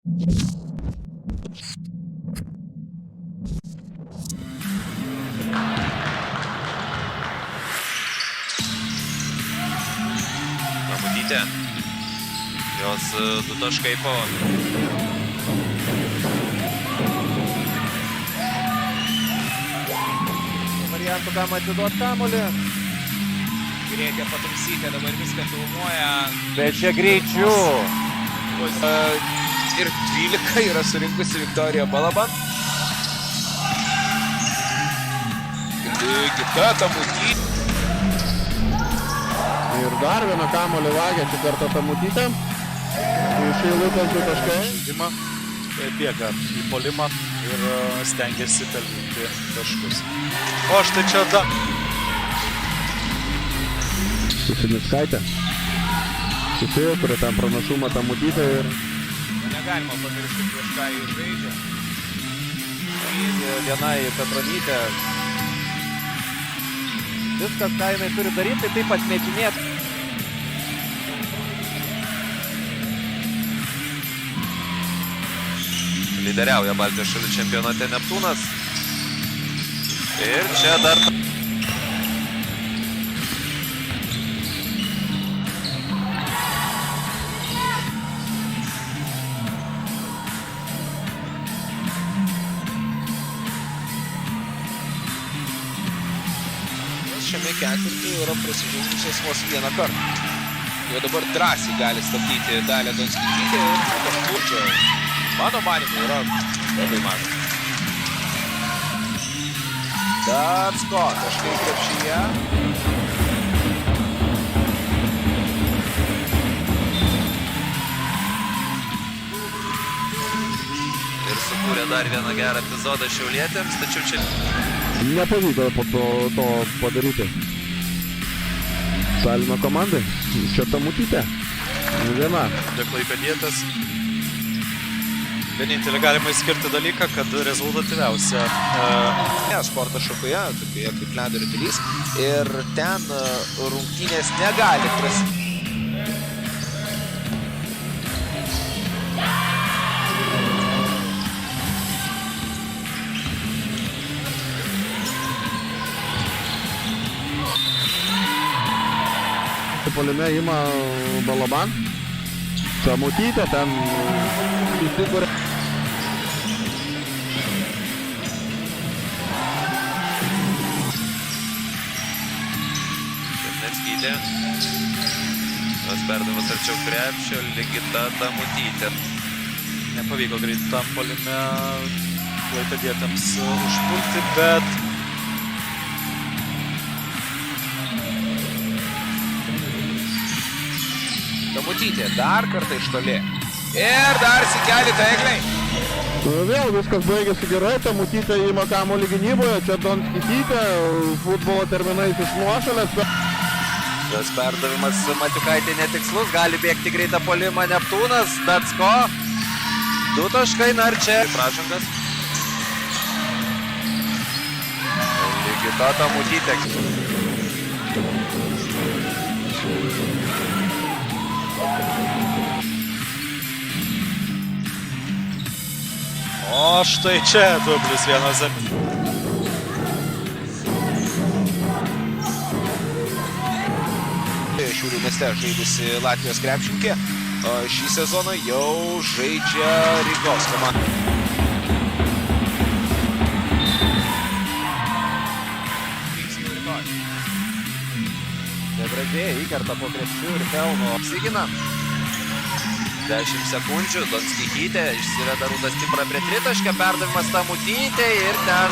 Tamutytė. Jos 2 taškai po. Variantų kam atiduot kamuolį. Reikia patamsyti, dabar viską filmuoja. Bet čia greičiu. Ir 12 yra surinkusi Viktorija Balaban. Kita Tamutytė. Ir dar vieną kamuolį vagia šį kartą Tamutytė. Iš eilutės 2 taškai. Žaidimą, bėga į puolimą ir stengiasi pelnyti taškus. O štai čia da. Susinickaitė. Susikuria tam pranašumą Tamutytė ir... Negalima pamiršti, prieš ką jis žaidžia. Viena į Petronytę. Viskas, ką jinai turi daryti, tai taip atmetinėti. Lyderiauja Baltijos šalių čempionate Neptūnas. Ir čia dar... Šiame ketvirtyje yra prasižaidusios vos vieną kartą. Jau dabar drąsiai gali stabdyti Dalią Donskaitytę ir kažkur čia, mano manymu, yra labai mažas. Dacko, taškai krepšyje. Ir sukūrė dar vieną gerą epizodą šiaulietėms, tačiau čia... Nepavyko po to padaryti. Salino komandai. Čia Tamutytė. Viena. Klaipėdietis. Vienintelį galima įskirti dalyką, kad rezultatyviausia. Sporto šakoje, tokioje kaip ledo ritulys. Ir ten rungtynės negali prasidėti. Puolime ima Balaban. Tamutytė ten įsikuria. Černeckytė. Jos perdavimas arčiau krepšio, Ligita Tamutytė. Nepavyko greitam puolime klaipėdietėms užpulti, bet Tamutytė dar kartą iš toli. Ir dar sikelį taigliai. Vėl viskas baigėsi gerai. Tamutytė ima kamuolį gynyboje. Čia Donskaitytė futbolo terminais iš nuošalės. Jos perdavimas Matiukaitė netikslus. Gali bėgti greitą puolimą Neptūnas. Dacko. 2 taškai, na ir čia pražangas. Ligita Tamutytė. o štai čia dublis 1-0. Šiaulių mieste žaidusi Latvijos krepšininkė. Šį sezoną jau žaidžia Rygos komanda. Debradė įkerta po krepšių ir pelno. Apsigina. 10 sekundžių, Donskaitytė išsiveda Rūta Stipra prie tritaškio, perdavimas Tamutytei ir ten